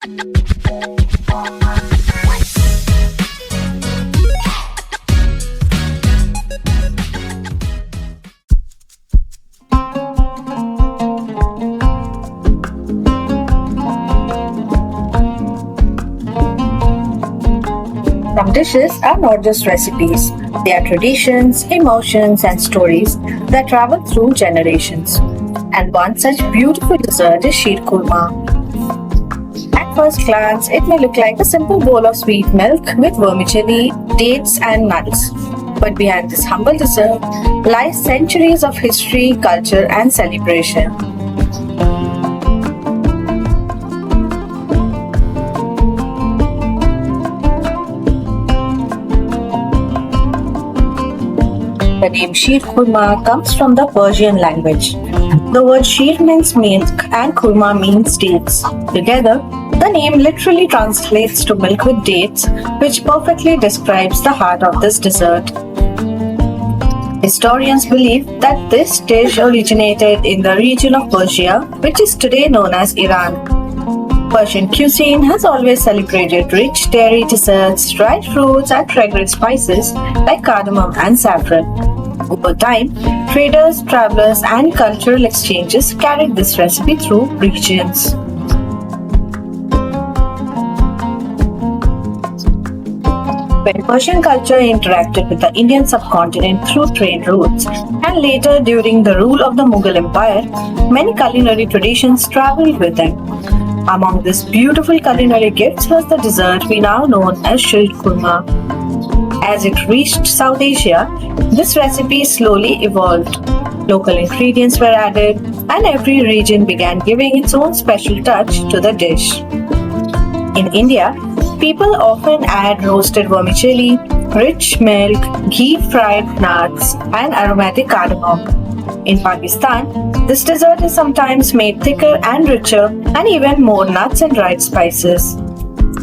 Some dishes are not just recipes, they are traditions, emotions, and stories that travel through generations. And one such beautiful dessert is sheer kurma. At first glance, it may look like a simple bowl of sweet milk with vermicelli, dates, and nuts. But behind this humble dessert lies centuries of history, culture, and celebration. The name Sheer Kurma comes from the Persian language. The word sheer means milk and kurma means dates. Together, the name literally translates to milk with dates, which perfectly describes the heart of this dessert. Historians believe that this dish originated in the region of Persia, which is today known as Iran. Persian cuisine has always celebrated rich dairy desserts, dried fruits, and fragrant spices like cardamom and saffron. Over time, traders, travelers, and cultural exchanges carried this recipe through regions. When Persian culture interacted with the Indian subcontinent through trade routes, and later during the rule of the Mughal Empire, many culinary traditions traveled with them. Among these beautiful culinary gifts was the dessert we now know as Sheer Kurma. As it reached South Asia, this recipe slowly evolved. Local ingredients were added, and every region began giving its own special touch to the dish. In India, people often add roasted vermicelli, rich milk, ghee-fried nuts, and aromatic cardamom. In Pakistan, this dessert is sometimes made thicker and richer, and even more nuts and dried spices.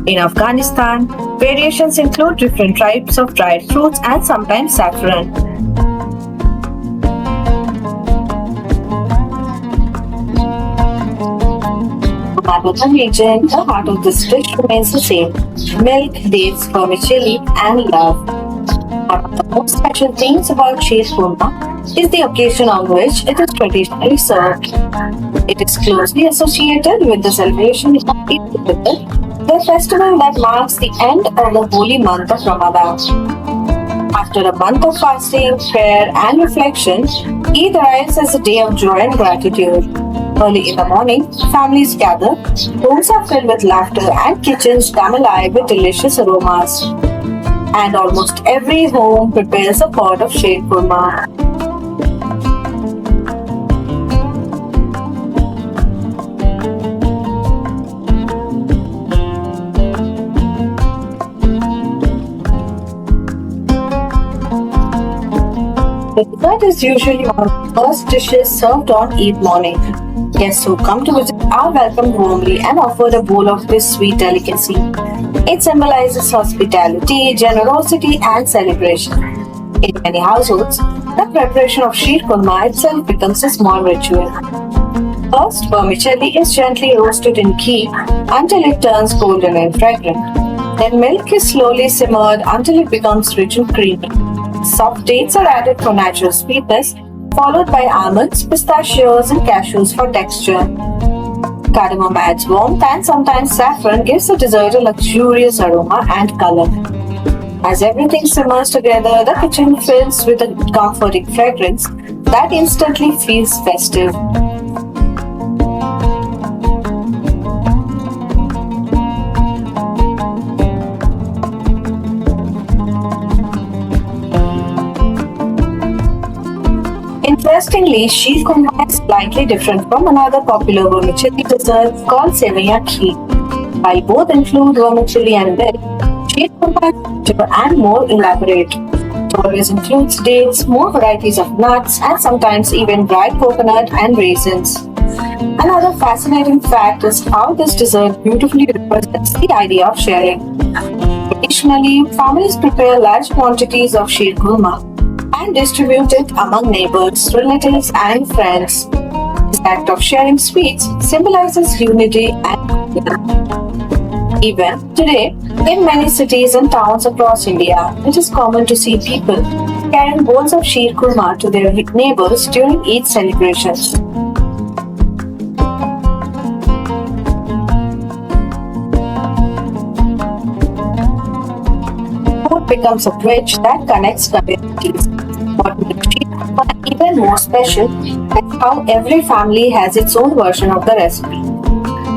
In Afghanistan, variations include different types of dried fruits and sometimes saffron. No matter the region, the heart of this dish remains the same: milk, dates, vermicelli, and love. One of the most special things about Sheer Kurma is the occasion on which it is traditionally served. It is closely associated with the celebration of Eid al-Fitr, the festival that marks the end of the holy month of Ramadan. After a month of fasting, prayer, and reflection, Eid arrives as a day of joy and gratitude. Early in the morning, families gather, homes are filled with laughter, and kitchens come alive with delicious aromas. And almost every home prepares a pot of Sheer Kurma. The dessert is usually one of the first dishes served on Eid morning. Guests who come to visit are welcomed warmly and offered a bowl of this sweet delicacy. It symbolizes hospitality, generosity, and celebration. In many households, the preparation of Sheer Kurma itself becomes a small ritual. First, vermicelli is gently roasted in ghee until it turns golden and fragrant. Then milk is slowly simmered until it becomes rich and creamy. Soft dates are added for natural sweetness, followed by almonds, pistachios, and cashews for texture. Cardamom adds warmth, and sometimes saffron gives the dessert a luxurious aroma and color. As everything simmers together, the kitchen fills with a comforting fragrance that instantly feels festive. Interestingly, Sheer Kurma is slightly different from another popular vermicelli dessert called Sevaiya Kheer. While both include vermicelli and milk, Sheer Kurma is richer and more elaborate. It always includes dates, more varieties of nuts, and sometimes even dried coconut and raisins. Another fascinating fact is how this dessert beautifully represents the idea of sharing. Traditionally, families prepare large quantities of Sheer Kurma and distribute it among neighbors, relatives, and friends. This act of sharing sweets symbolizes unity and happiness. Even today, in many cities and towns across India, it is common to see people carrying bowls of sheer kurma to their neighbors during Eid celebrations. Food becomes a bridge that connects communities. What makes sheer kurma even more special is how every family has its own version of the recipe.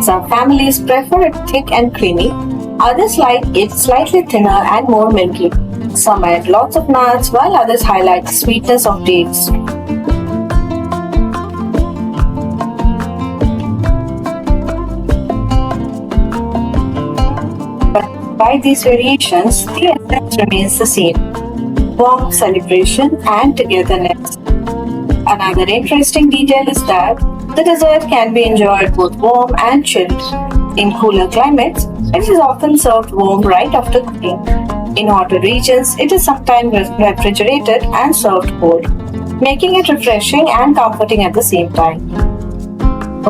Some families prefer it thick and creamy, others like it slightly thinner and more milky. Some add lots of nuts, while others highlight the sweetness of dates. But despite these variations, the essence remains the same: warmth, celebration, and togetherness. Another interesting detail is that the dessert can be enjoyed both warm and chilled. In cooler climates, it is often served warm right after cooking. In hotter regions, it is sometimes refrigerated and served cold, making it refreshing and comforting at the same time.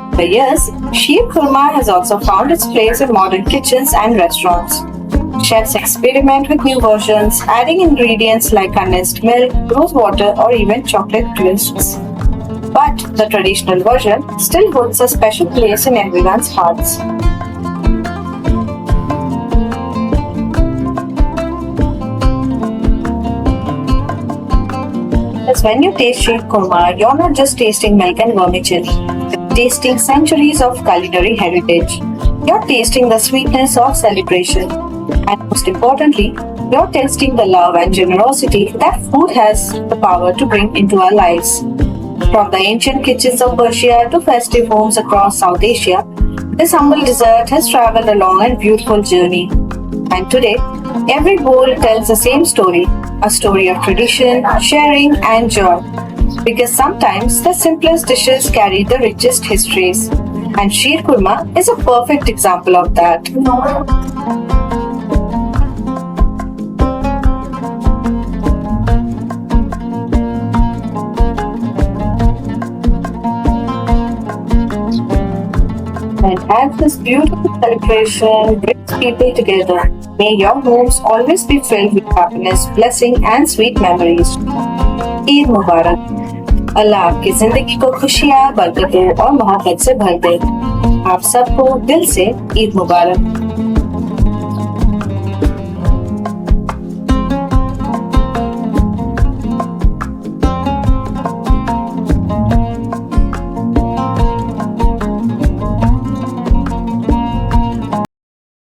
Over the years, sheer kurma has also found its place in modern kitchens and restaurants. Chefs experiment with new versions, adding ingredients like condensed milk, rose water, or even chocolate twists. But the traditional version still holds a special place in everyone's hearts. Because when you taste sheer kurma, you're not just tasting milk and vermicelli. You're tasting centuries of culinary heritage. You're tasting the sweetness of celebration. And most importantly, you're tasting the love and generosity that food has the power to bring into our lives. From the ancient kitchens of Persia to festive homes across South Asia, this humble dessert has traveled a long and beautiful journey. And today, every bowl tells the same story, a story of tradition, sharing, and joy. Because sometimes the simplest dishes carry the richest histories. And sheer kurma is a perfect example of that. And as this beautiful celebration brings people together, may your homes always be filled with happiness, blessing, and sweet memories. Eid मुबारक। अल्लाह आपकी जिंदगी को खुशियाँ, बरकतों और मोहब्बत से भर दे। आप सबको दिल से ईद मुबारक।